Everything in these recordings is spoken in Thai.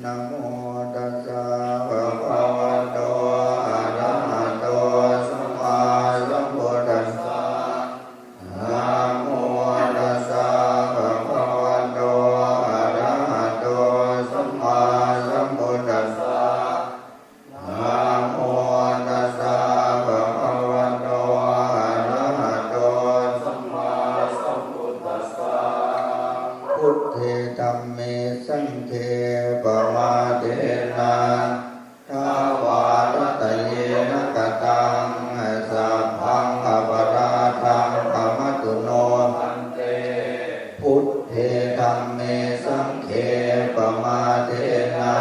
นะโมตัสสะภะคะวะโตอะระหะโตสัมมาสัมพุทธัสสะนะโมตัสสะภะคะวะโตอะระหะโตสัมมาสัมพุทธัสสะนะโมตัสสะภะคะวะโตอะระหะโตสัมมาสัมพุทธัสสะพุทเทธัมเมสังฆัปมาเทนะทาวารัตเยนะกตังสัพพังอปราทังขมัตตุโนภันเตพุทเทธัมเมสังฆัปมาเทนะ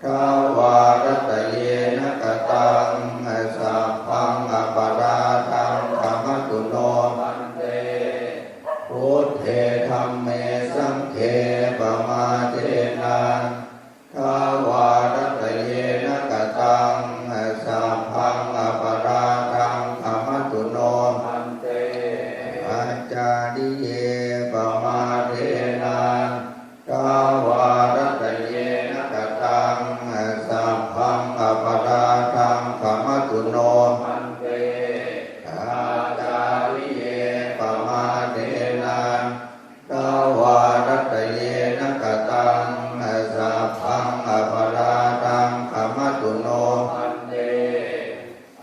ทาวารัตเยนะกตังสัพพังอปราทังขมัตตุโนภันเตพุทเทธัมเมสังฆัปมาเทนะทาวารัตเยนะกตังสัพพังอปราทังขมัตตุโนภันเตอาจาริเยปมาเทนะทาวารัตเยนะกตังสัพพังอปราทังขมัตตุโนภันเตอาจาริเยปมาเทนะทาวารัตเยนะกตังสัพพังอปราทังขมัตตุโนภันเต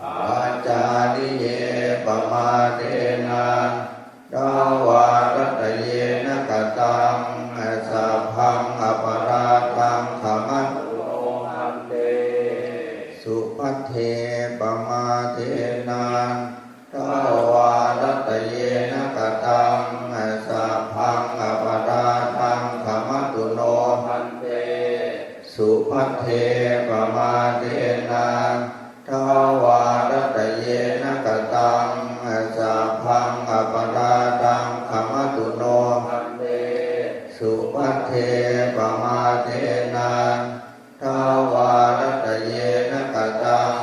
อาจาริเยปมาเทนะทาวารัตเยนะกตังสัพพังอปราทังขมัตตุโนภันเตสุภัทเทปมาเทนะทาวารัตเยนะกตังสัพพังอปราทังขมัตตุโนภันเตสุภัทเทปมาเทนะทาวารัตเยนะกตังสัพพังอปราทังขมัตตุโนภันเตสุภัทเทปมาเทนะทาวารัตเยนะกตัง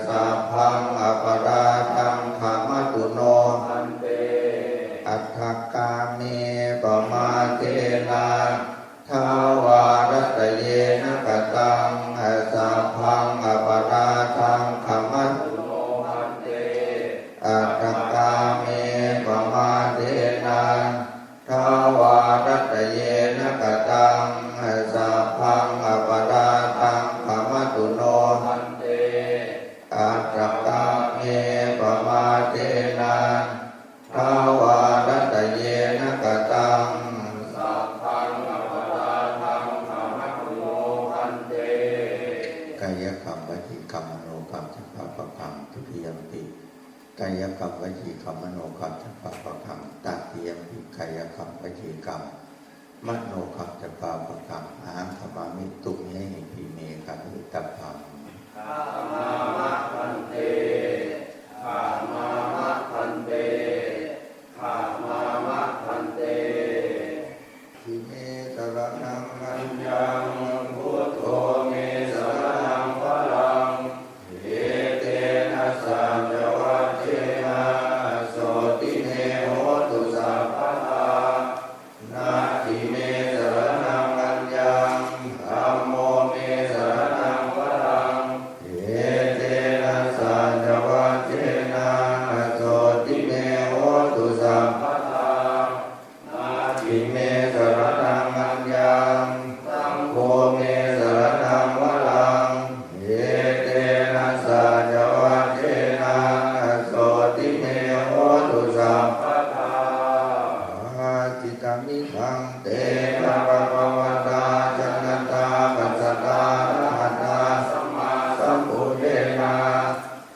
สัพพังอปราทังขมัตตุโนภันเตอัฏฐกาเมปมาเทนะทาวารัตเยนะกตังสัพพังอปราทังขมัตตุโนภันเตอัฏฐกาเมปมาเทนะทาวารัตเยนะกตังสัพพังอปราทังขมัตตุโนภันเตอัฏฐกาเมปมาเทนะทาวารัตเยนะกตังสัพพังอปราทังขมัตตุโนภันเตกายกรรมวจีกรรมมโนกรรมสัพพะปะกังทุติยมปิกายกรรมวจีกรรมมโนกรรมสัพพะปะกังตติยมปิกายกรรมวจีกรรมมโนกรรมสัพพะปะกังอาหังขมามิตุเมหิปิเมกันิตัพพังขามามะพันเตขามามะพันเตขามามะพันเตทิเมสรณังอัญญังพุทโธเมสรณังวรังเอเตนะสัจจวัชเชนะโสติเนโหตุสัพพะทานาทิเมสรณังอัญญังธัมโมเมสรณังวรังเอเตนะสัจจวัชเชนะโสติเนโหตุสัพพะทานาทิเมสรณังอัญญังธัมโมเมสรณังวรังเอเตนะสัจจวัชเชนะโสติเนโหตุสัพพะทาอาจิตามิทังเตนะภะคะวะตาจันตาปัสสตาอะระหะตาสัมมาสัมพุทเทนะ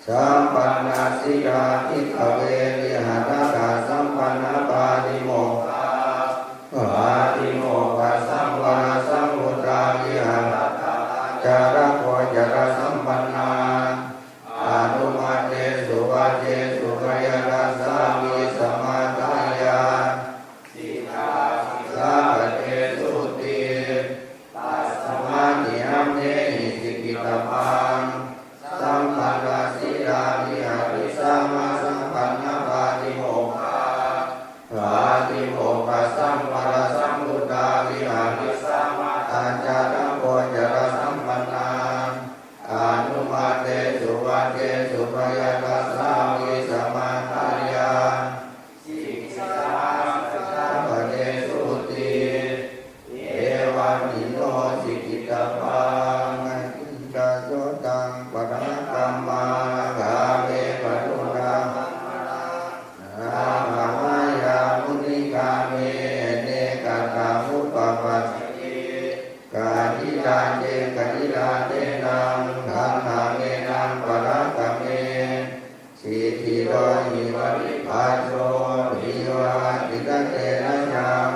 สัมปันนาสิกาทิขเวริหะตถาสัมปันนะปาติโมกขปาติโมกขสัมวรสัมพุทธาวิหารจาระโพจรสัมปันนาอนุมาเตสุวาเจสุขยรัสสามิสมาทายาสิกขาสาเตสุติตัสสมาธิอัมเนหิสิกิตปังสัมปันนาสิลามิหาริสัมมาสัมปันนะปาติโมกขปาติโมกขสัมวรสัมพุทธาวิหาริสัมมาอาจารโพจ ลาเตนังขันหาเมนังปรัตตเมสิทธิโรหิวริภัสโสวิวาติกเตนะยัง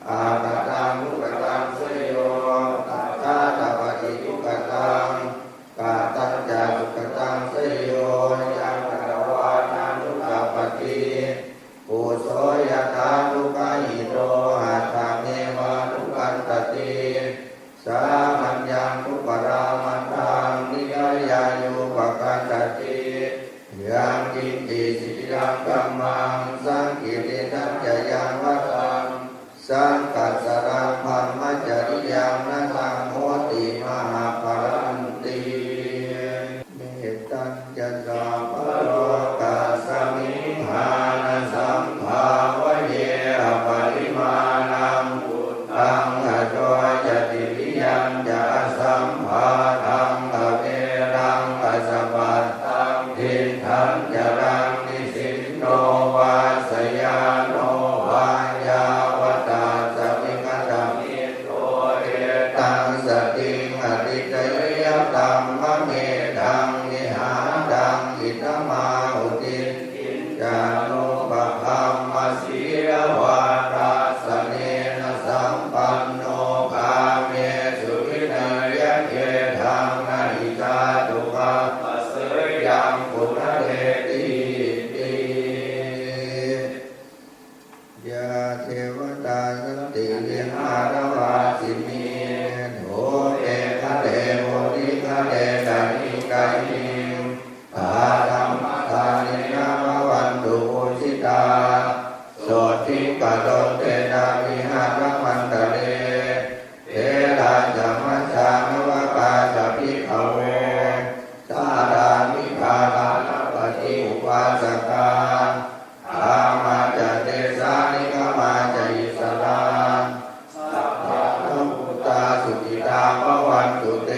อาตตังทุกตังสยโยตัสสะตปฏิทุกตังกาตัจจาทุกตังสยโยยังกะวานังทุกขปฏิปุโสยถาทุกขาหิโตหัตถะเนวะทุกขันตติสามัญญังทุกขรามัตถังนิยายายุปกันตติยังกินติสิยังกัมมังสังกิริทัจจยังวัตังสังกัสสรังพัมมัจจริยังนะสังโหติมหาภรันติเมตตัญญาสัพพะโลกัสสมิหานะสัมภาวะเยอปริมาณังพุทธังอโจจติวิยังจะสัมภาทังอเวรังอสปัตตังทิฏฐังจรังนิสินโนวาสยาโนวายาวตาสมิกตังนิโตเอตังสติงอติตยตัมมะเมตังนิหาตังอิตมาหุติจานุปะคัมมะสีวาราสเนนะสัมปันโนกาเมสุวินัยเยธังนะหิจาตุกะปัสสยังปุณเทติติยาเทวตาสันติลิหารวาสิมีโหเตคะเตโมนิคะเตตานิกายิปารัมมะทานินาภวันตุโอชิตาโสติกะโดเตนะวิหารมันตะเลเทราจัมมัจจานวกาจะพิขเวสาดามิภาลาปฏิอุปาสกาอามาจะเตสานิกามาจะอิสลาสัพพะมุตตาสุขิตาภวันตุเต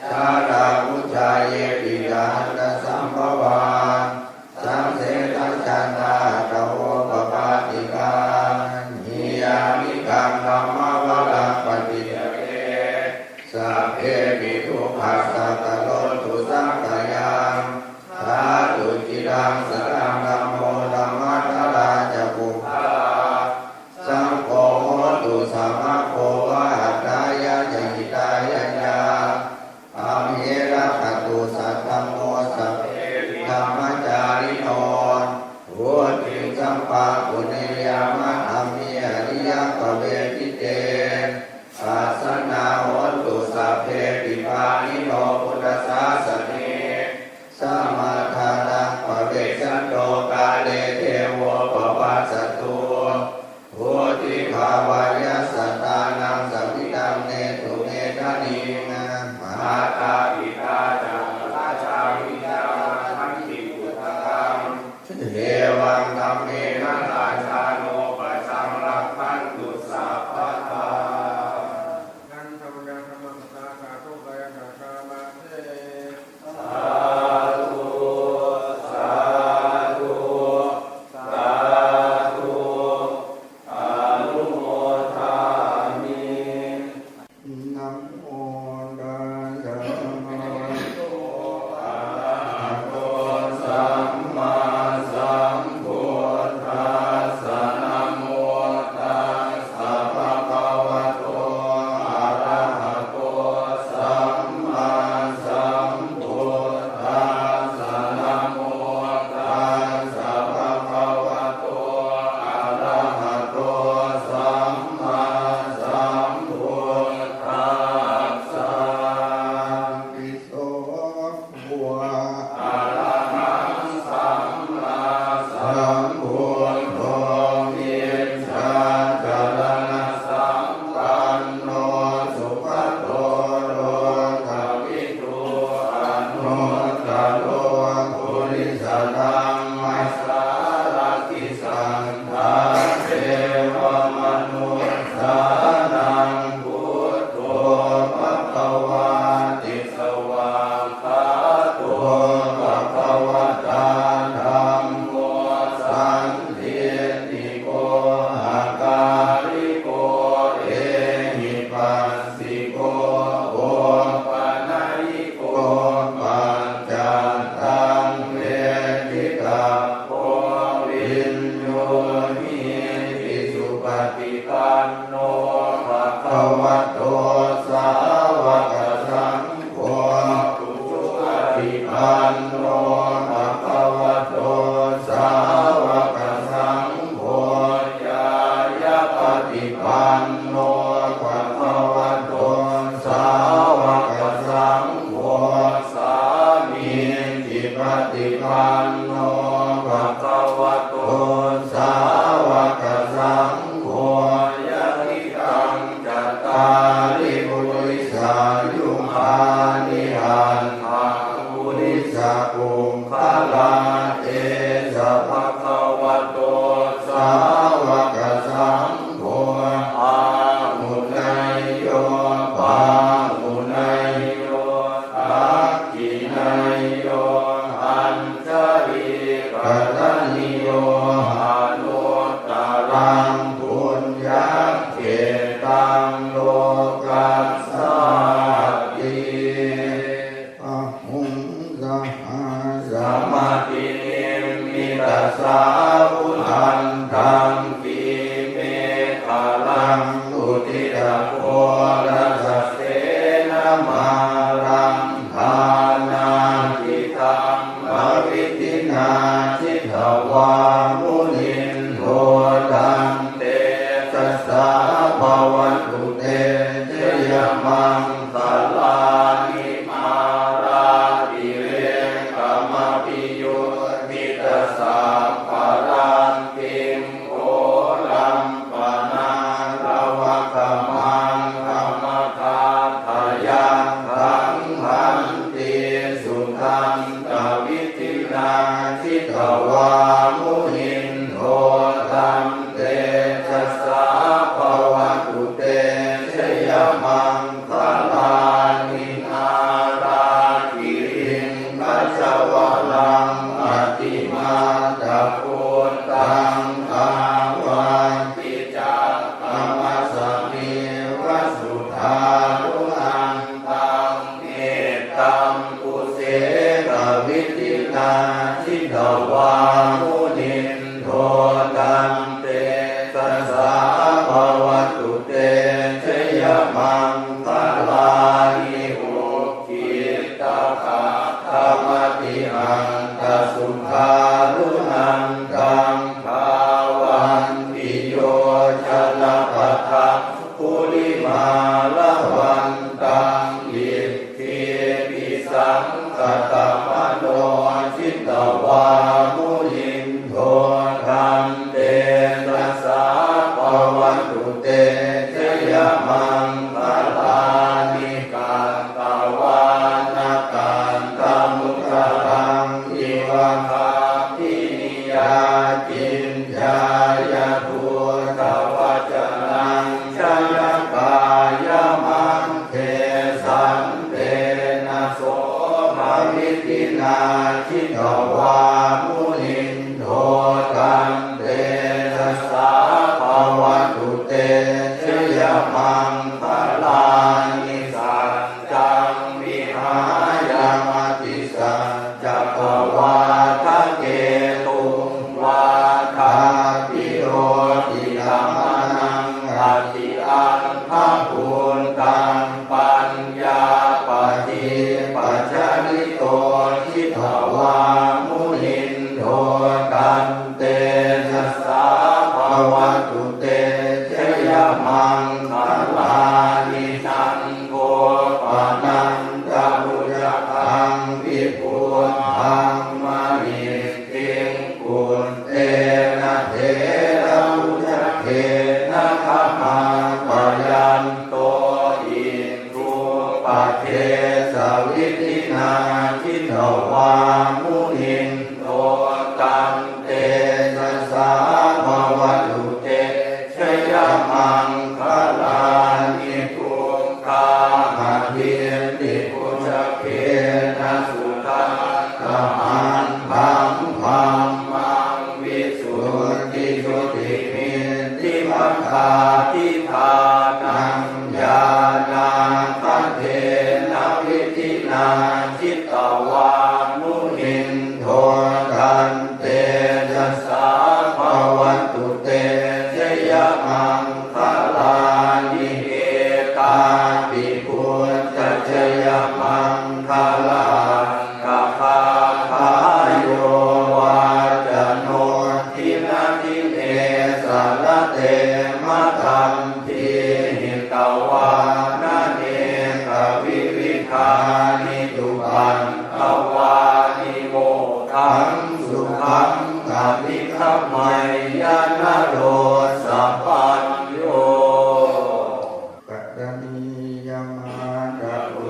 ชาดามุชาเยปิดาตสัมภวาสังเสตัจจานาตโหปปาติกานิยามิกังธัมมวรังปฏิเยสัพเพปิทุกขัสสะตะโลตุสังขยังสาธุจิรังสรังธัมโมธัมมัสสราจะปุพพาสังโฆโหตุสัมมาโควะหัตถายะจะหิตายะยาอามิระคตุสัทธัมโมสัพเพธรรมจาริโนโหติสัมปะปุเนยามะธรรมิอริยกเวทิเตอาสนาโหตุสัพเพปิปานิโนพุทธ ยุคานิหันทังปุริสกุงคลาเตสะภะคะวะโตสาวกสังโฆอาหุนัยโยปาหุนัยโยทักขินัยโยอัญชลีกัตถิโยอนุตตรังปุญญเขตังโลกัสสติอะหุงสหัสสะมาตินิมิตัสสะพุทธันตังกิเมฆาลังอุทิตะโครัสเสนะมารังทานาทิตังมวิตินาทิตวามุนินโทตังเตสัสสะภวันตุเตเจยมังคลานิมาราติเรกามปิโยมิตสาภารันติมโอลัมปนาลวะกมังธรรมทาทายังขังหันติสุขันตวิทินาทิตวามุนินโทตัมเตสัสสะภวันตุเตชยมังคลานินาราคิริงกัจจวลังอติมาตะโกตังอาวันติจักขมัสสมิวสุทารุอันตังเมตตังกุเสกวิตินาทิตวามุนินโทตัมเตสัสสะภวันตุเตชยมังคลานิโอคิตาคาธรรมติหันตสุขารุนันตังภาวันติโยชนะปัฏฐะปุริมาละวันตังอิทธิปิสังกตมโนจิตวามุนินโทธัมเตสัสสะภวันตุเตชยมังคลานิกันตวานากันตมุตตังอิวะคาทินิยาจินญายะทุตวัจนังชยกายมังเทสันเตนะโสภวิตินาทิตวามุนินโทตัมเตสัสสะภวันตุเตชยมังคลานิสัจจังวิหายามติสัจจักวาทะเกตุงวาทาติโรติธัมมังอติอันภะพุนตังปัญญาปฏิปัจจนิโตทิฏฐวามุนินโทตัมเตสัสสะภวันตุเตชยมังคลานิสันโฆปนันตบุญคังวิปุถังมหิติงกุลเตนะเถระอุจเขนะขมาปยันโตอินทุปะเทสวิตินาทิตวามุนินโทตัมเตสัสสะภวันตุเตชยมังคลานิทุกขามาเทียนติปุจเขนะสุทังกมันพังพังมังวิสุทธิสุติมิติมัคคาทิธานังญาณาคันเทนะวิธินาจิตวามุนินโทตัมเตสัสสะภวันตุเตชยมังคลานิเอตาปิปุจจชยมังคลากะภาคายโยวาจโนทินาทิเนสารเตมะธัมพีหิตวานะเนกวิวิธานิตุปันตวานิโมทังสุขังกามิขมัยยานโรสัพพัญโย ปัตตนียมาตะปุ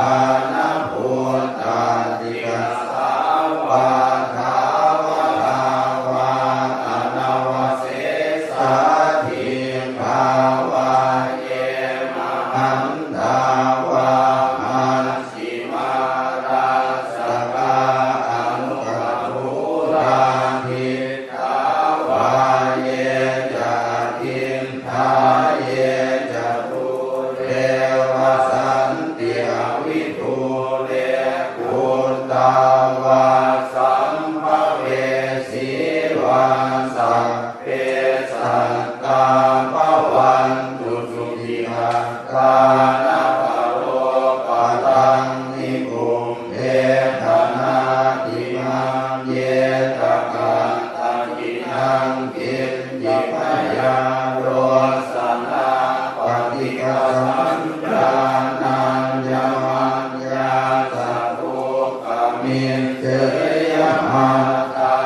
านะพุทธาติกาสาวาทาวะลาวาอนาวเสสาธิภาวะเยมหันทาวะมัชฌิมาราสกาอนุปทุราทิทาวะเยจะทินทาเยจะทุเรวสันติอวิทุเรกุตตาวาสัมภเวสีวาสัพเพสัตตาภวันตุสุขิกานาภโรปะตังนิพุมเพธนาติมังเยตกะตังกินังกินจิพยาโรสนาปฏิฆาสัญญานัญญมัญญาสัพพุกมินเตยมาตา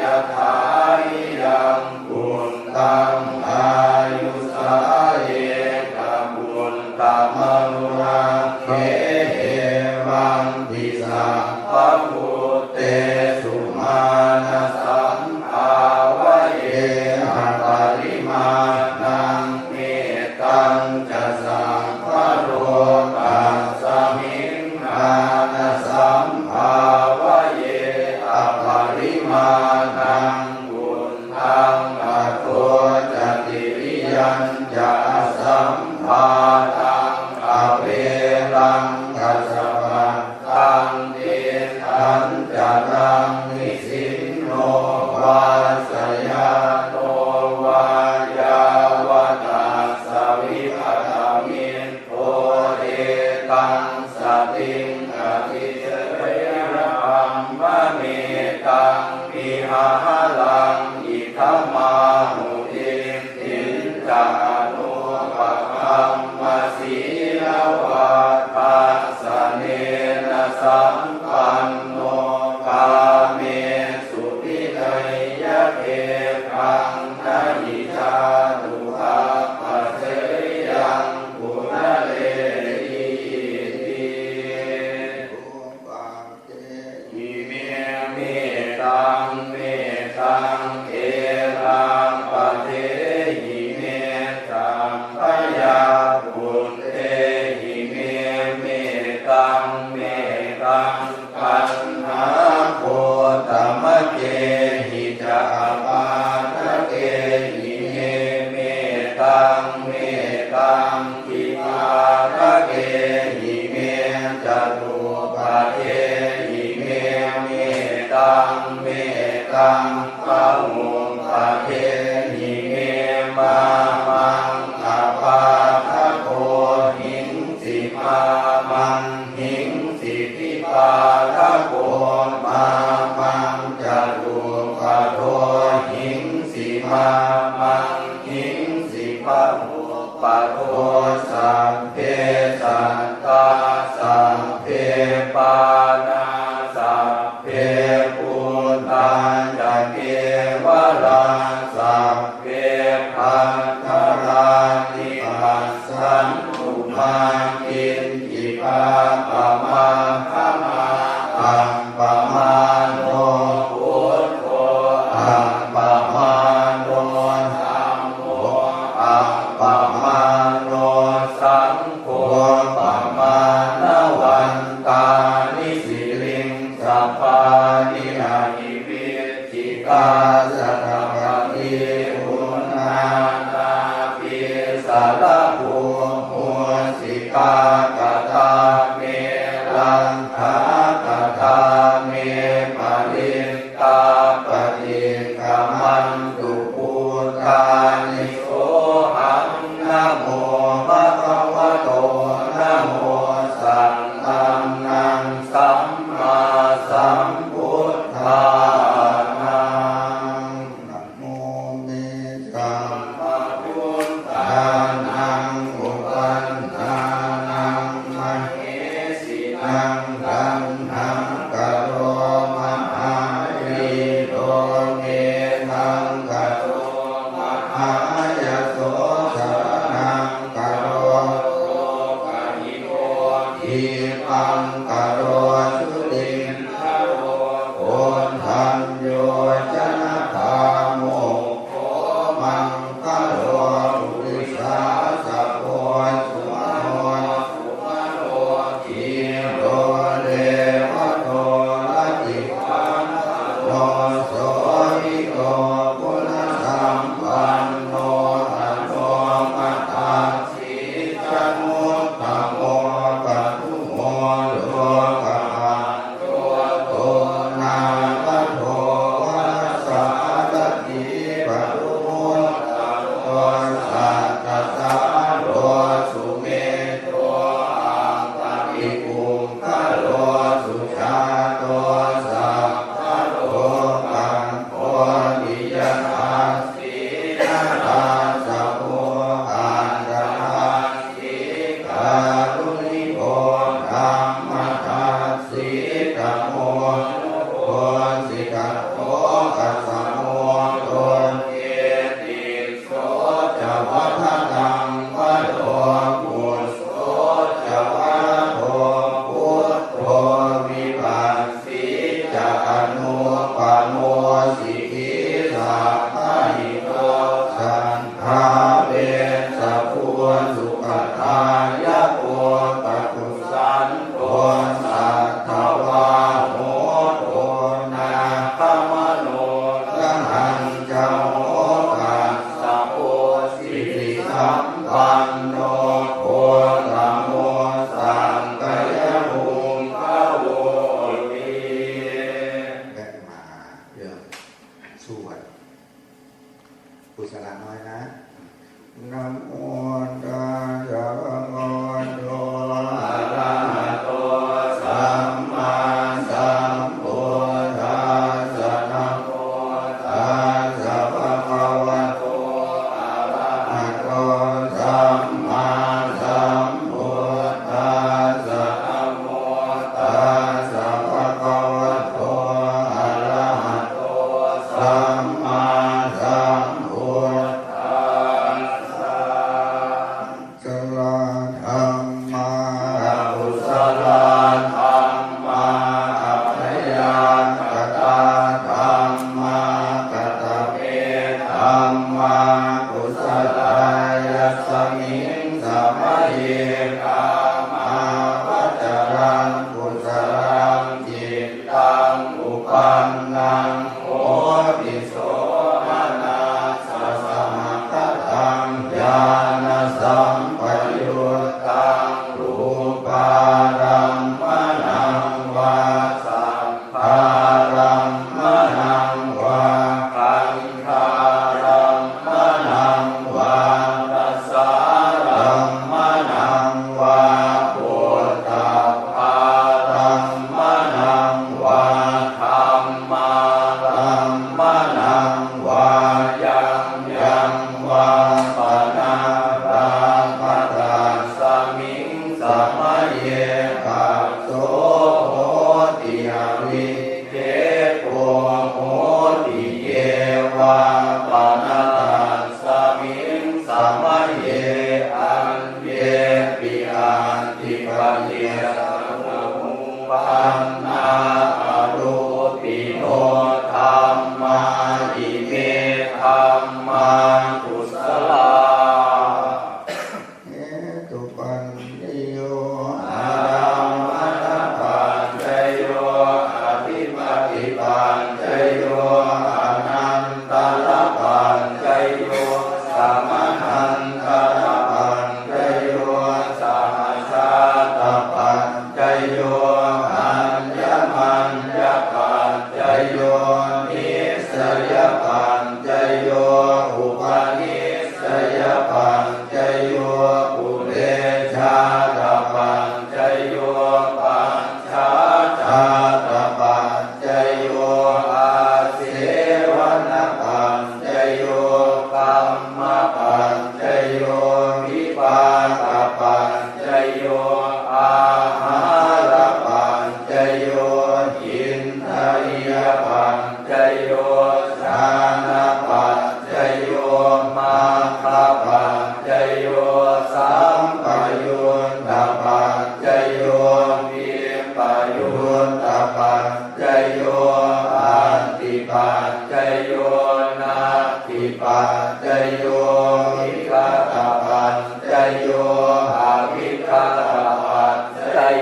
ยทายยังบุญตังอายุสาเอกบุญตัมมนุรังเขเอวังทิสัพพพุเตสุมาณสัมภาวะเยอปริมาณังเมตตังจะสังฆโรตัสสมิงนานะสัมภาวะเยอปริมาณังบุญทังอัตโตจติริยัญจะสัมภาทังอเวรังกัสสะปัตตังเตทันจะรังนิสินโนวาสยาโนวายาวตาสวิภัตมินโทเอตังสติงอธิเจระพัมมะเมตังมิหาลังอิทัมมาหุติตินจานุปคัมมสีลวะปัสสะเนนะสัมปันโนกาเมสุภิไนยเกขังนายิชาตุภาปัสเสยังปุณเลอิติอิเมเมตังเมตังเอรังปะเทหิเมตังพยาปุตเตหิเมเมตังเมตังปัญหาโคตมะเกหิจะปาทะเกหิเมเมตังเมตังกิปาทะเกหิเมจตุปะเทหิเมเมตังเมตังปะมุปะเทหิเมมามังอปาทะโกหิงสิมามังหิงสิทิปาทะโกมามังจตุปะโทหิงสิมามังหิงสิปะโทปะโทสัพเพสัตตาสัพเพปานาสัพเพปุตตาจะเกวะลาสัพเพพันธรานิปัสสันตุมากินจิปาปะมาคมาอัปปะมาโนพุทโธอัปปะมาโนธัมโมอัปปะมาโนสังโฆปะมาณวันตานิสิลิงสัพพานิอานิวิจิกาสัทธปฏิอุณานาภิสารภูมุสิกากตาเมลังคากตาเมปริตตาปฏิกามันตุพุทธานิโสหังนะโมภะคะวะโตนะโมสัมตังนังสัมมาสัมพุทธานังนะโมเมตัมมะพุทธานังอุปันธานังมเหสินังดังหังกะโรมหาริโรเมทังกะโรมหายโสสนังกะโรกะหิโกทิป มังกโรชุตินทโรโอนทันโยชนะธาโมโคมังกโรปุริสาสัพโพสุมาโนสุมาโนทีโรเดวะโตลัตติวันโนโสหิโตปุณสัมปันโนอโนมัตตาสิจมุตตโมปัตถุโมโลกะโตโตนาคโทวะสาตติปัตถุโมโตสัตตสาโรสุเมโตอังปฏิกุมขโลสุชาโตสัพพะโลกังโพธิยทัสสินาราสัพโพอันตราสิกาลุนิโภธัมมทัสสิกโมโพสิกโตกัสสโมโตเกติโสจะวัฏตังวะโตปุสโสจะวะโตพุทโธวิปัสสิจะอนุปโมสิกิสัพพะหิโตสันทาเวสัพพุสุขทายะโพปตุสันโตสัทธวาโหโตนาคมโนละหันจะโมกัสสะโพสิริสัมปันโนโพธโมสังกายภูมิภะโวติและมาเรื่องสวดกุศลน้อยนะนะโมตัสสะภะคะวะโตอะระหะโตสัมมาสัมพุทธัสสะนะโมตัสสะภะคะวะโตอะระหะโตสัมมาสัมพุทธัสสะนะโมตัสสะภะคะวะโตอะระหะโตสัมมาสัมพุทธัสสะสลาธัมมากุศลธัมมาอัพยากตาธัมมากตเมธัมมากุศลายสมิงสมัยกามาวัจรังกุศลังจิตตังอุปันนังโหติโสมนัสสะสมะคตังญาณสัมปยุตตังรูปารัมมนังวาสัพพารัมมนังวาคันธารัมมนังวาตัสสารัมมนังวาโพธัพพารัมมนังวาธัมมารัมมนังวายังยังวาปนาราปตาสมิงสมัยเยกัสโสโหติอวิเทโกโหติเยวาปนาตัสสมิงสมัยเยอันเยปิอันติปัญญาสัมมุปันนาอรูปิโนธัมมาอิเมธัมมากุศลาเหตุปัญโยอารัมมณปัญจโยอภิปฏิปัญจโยอนันตระปัญจโยสัมมันตระปัญจโยสัมมาชาตปัญจโยอัญญ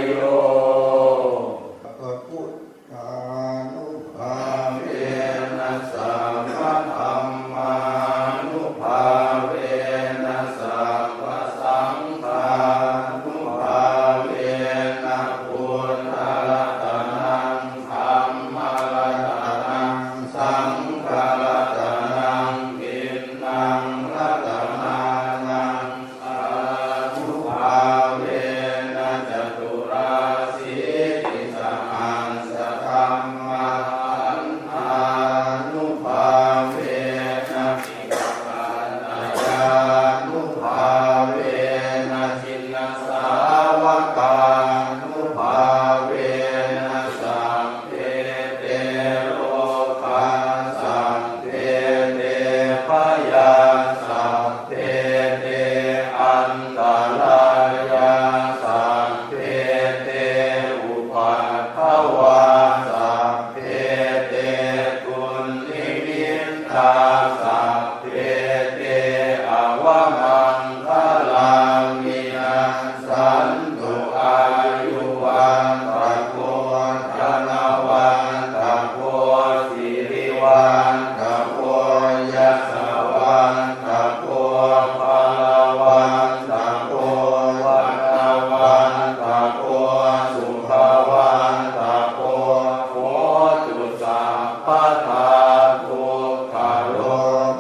โยพุทธานุภาเว นะสัมมะธัมมานุภาเวนะสัพพะสังฆานุภาเวนะพุทธรัตนังธัมมรัตนังสังฆรัตนังทิฏฐังรัตนานังอานุภาเวนะจตุราสีติสหัสสะธัมมาอานุภาเวนะภิกขานาญานุภาเวนะชินสาวกานุภาเวนะสัพเพเตโลกาสัพเพเตพยาสัพเพเตอันตรายาสัพเพเตอุปัฏฐวาสัพเพเตกุลลิมิตตาสัพเพเตอวมังคลังวินาสันตุอายุวันตะโกธนวันตะโกสิริวันตะโกยัสสวันตะโกภาลวันตะโกวันวันตะโกสุภวันตะโกโหตุสัพพะทาทุกขโล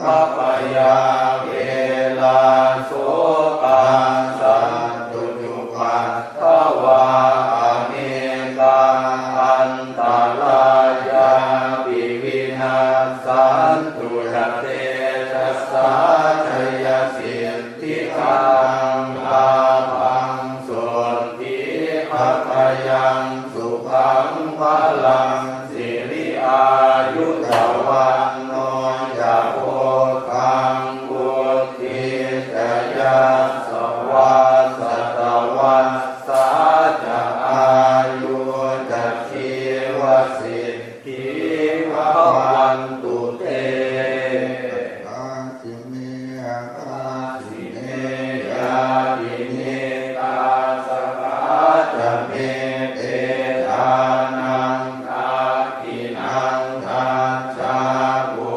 ภปยาเวลาโสกาสันตุจุปัฏฐวาอเนกาอันตรายาปิวินาสันตุจเตชัสสะชยสิทธิตังอาภังสุทิภัพยังสุขังพลังสิริอายุตวันโนยะโภคังกุติจยาสวัสตวันสาจะอายุจะชีวสิทธิภวันตุเต อาสิเมอา สิเนยาติเนตาสกาจะเมเตทานังทาทินังทาชาบุ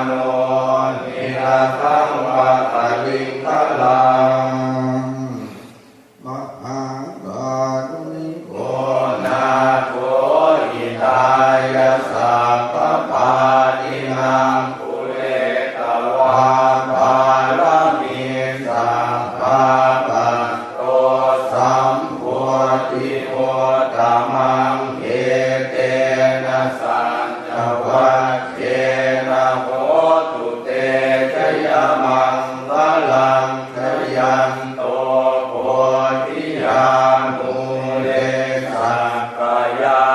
โนนิราคังวะตะลิงคลังมหาบาตุนิโก โกนาโถอิทายาสัพพปาตินังปุเรตวาภาลมิสัพพะปัตโตสัมโพธิโอตมังเอเตนะสัจจวัคเยนะโหตุเตชยมังคลังชยันโตโพธิญาณุเรสัพพยา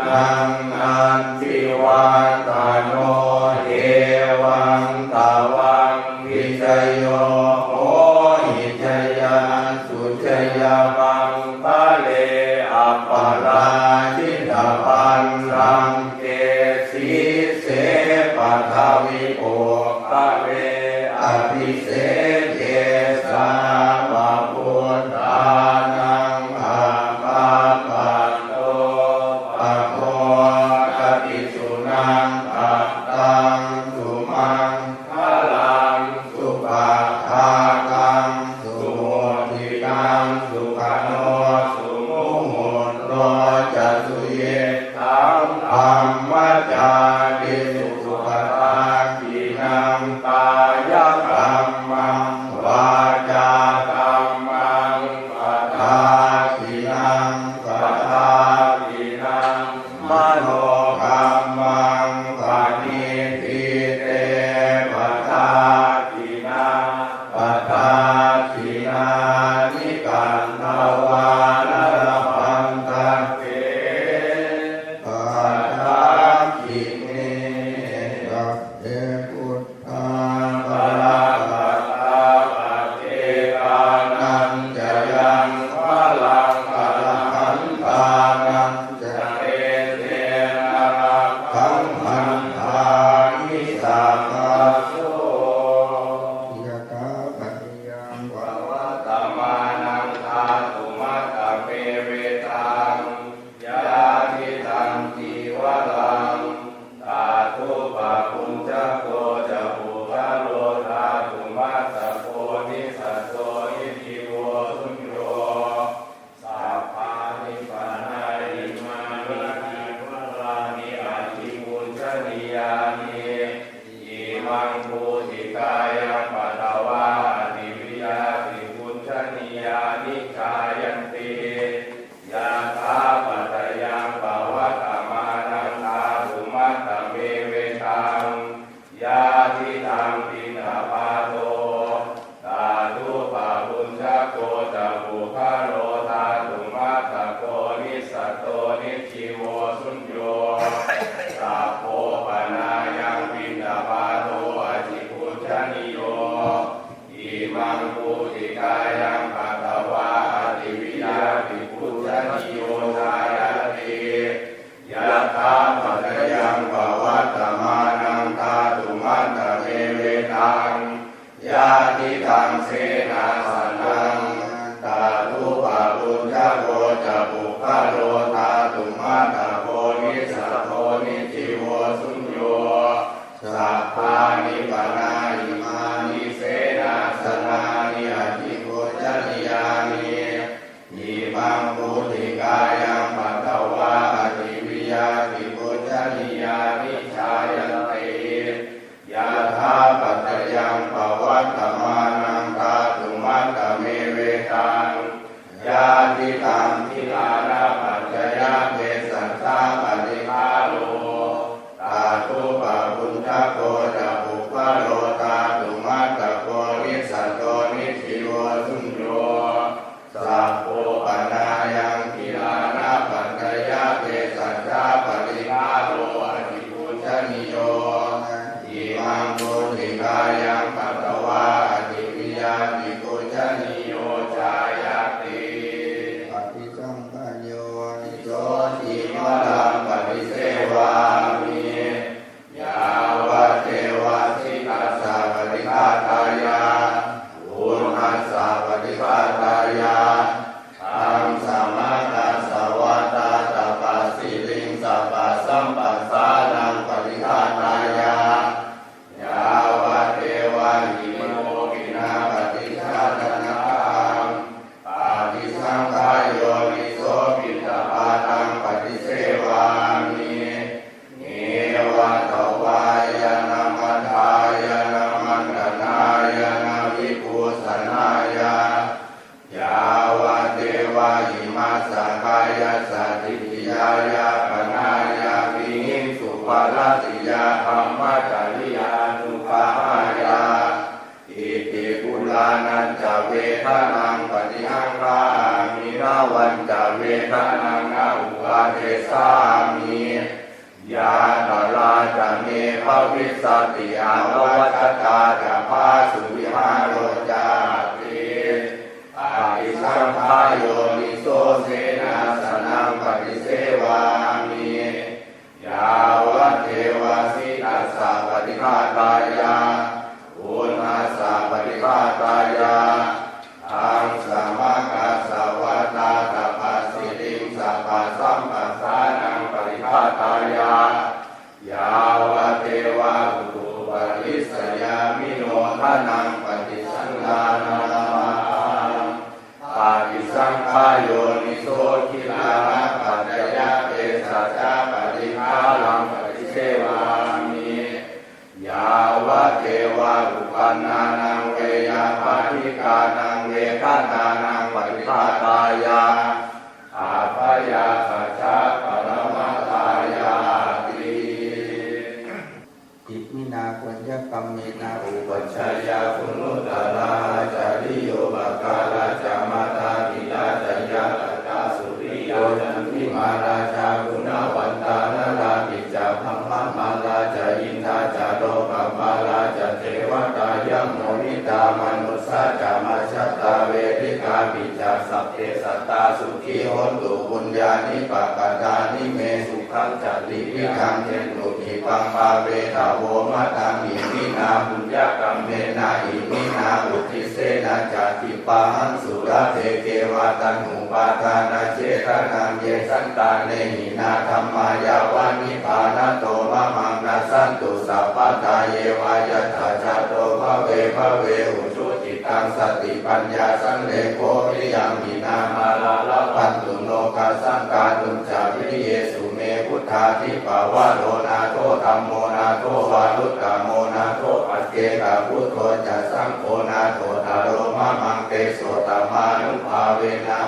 นังนันทิวัตโนเอวังตวังวิจโยโหหิจยาสุจยมังพะเลอัปปราชิตปันรังเกสีเสปัทวิโภคเวอภิเศษเยสาวะพุทธานังอาภาปัตโตปะโคกภิกษุนังอัตตังสุมังคลังสุปาทากังสุโมทิกังสุขโนสุมุหุโตจะสุเยตังธรรมจาริสุขตากินังกายกรรมังวาจากรรมังปัฏฐากินังปัฏฐากินังมโนกรรมังปณิทิเตปัฏฐากินาปัฏฐากินานิกันทวานรพันตเตปัฏฐากิเนสัพเพพุทธา ปะระปัตตาปะเทกานันจะยังพลังพลังขันธานังจะเอเตนะรักขังพันธานิสัพพะโส ยะถาปัจจยังวะ ภวตมานังทาตุมัตตะเปเวตังยาทิตังจีวรังตาตุปะปุญจโกจะปุกะโลทาตุมัตตะโพนิสัสโสอิทิโวสุญโยสัพพานิปันนาอิมานิทิวรานิอาทิปุญจนิยานิอิมังภูติกายังปัตตวาอธิวิยาติปุญจนิยานิกายันติยาธาปัตตยังปวัตตมานังทาตุมัตตะเมเวตังยาทิตังปิณปาโตตาตุปะปุญจโกจะปุคาโลทาตุมัตตะโกนิสัตโตนิจิโวสุญโยสัพโพปนายังปิณปาโตอธิปุญจนิโยอิมังภูติกายังปัตตวาอธิวิยาติปุญจนิโยทายาติยะถาปัจจยังภวัตตมานังทาตุมัตตะเมเวตังยาติตังเสนาสนังตาตุปะปุญจโกจะปุคาโลทาตุมัตตะโพนิสัตโตนิจิโวสุญโยสัพพานิปนาอิมานิเสนาสนานิอธิโกจนิยานิอิมังภูติกายังปัตตวาอธิวิยาติโกจนิยานิชายันติยะถาปัจจยังปวัตตมานังทาตุมัตตะเมเวตังยาติตังทิลานาปัจจยะเทสัตตาปฏิภาโลตาตุปะปุญจโกจะปุคาโลตาตุมัตตะโกนิสัตโตนิจิโวสุญโยสัพโพปนายังทิลานาปัจจยะเทสัตตาปฏิภาโลอธิปุญจนิโยอิมังภูติกายังปัตตวาอธิวิยาติปุญจนิโยจายาติ ปฏิสัมปันโยนิโส โสติมาลังปฏิเสวามิยาวะเทวะสิกัสสะปฏิฆาตายาอุณหัสสะปฏิฆาตายาธัมสมาตัสสะวัตตาตปัสสิลิงสัพพะสัมปัสสานังปฏิฆาตายายา สามิยาตราจะเมภวิสติอาวัชตาจะพาสุวิหารโรจาติอาทิสังขายโยนิโสเสนาสนังปฏิเสวามิยาวะเทวาสิตัสสะปฏิฆาตายาอุณาสะปฏิฆาตายาอังสมะกัสสวะตาตปัสสิติงสัพพะสัมปัสสานังปฏิฆาตายายาวะเทวาอุตุปริสยามิโนทานังปฏิสังฆานาปาติสังขายโยนิโสทิลานะปัจจยะเปสัจจะปฏิฆาลังปฏิเสวามิยาวะเทวาอุปันนานังเวยาปาทิกานังเวทนานังปฏิฆาตายาอาภยาสัจจะปรมัตถายาติอิมินาปัญญกรรมเมนาอุป ปัจ ช จยาคุณุตตาจาริโยบากาลาจามาตาติลาจยาตตาสุริโยจันทิมาราชากุณวันตานาลาปิจาพัมมามาลาจาอินทาจาโรปมาลาจาเทวตายัมโมนิตามนุสสะจามาชัตตาเวทิกาปิจาสัพเพสัตตาสุขีโหตุบุญญาณิปะกตานิเมสุขังจัตติวิคังเทนุขิปังปาเวทาโวมาตังอิมินาบุญญากรรมเมนาอิมินาอุทิเสนาจาติปาหังสุรเทเกวาตันหุปาทานาเจตนาเยสันตาเนหินาธรรมายาวานิพานาโตมะมังนาสันตุสัพพตาเยวายะถาจาโตภเวอุชุจิตังสติปัญญาสังเลโกวิยังมินามาลาลพันตุโนกาสังกาตุจาวิเยสุเมพุทธาทิปาวะโรนาโตธัมโมนาโตวารุตตโมนาโตปัจเจกาพุทโธจัสสังโฆนาโตตาโรมะมังเตโสตมานุภาเวนะ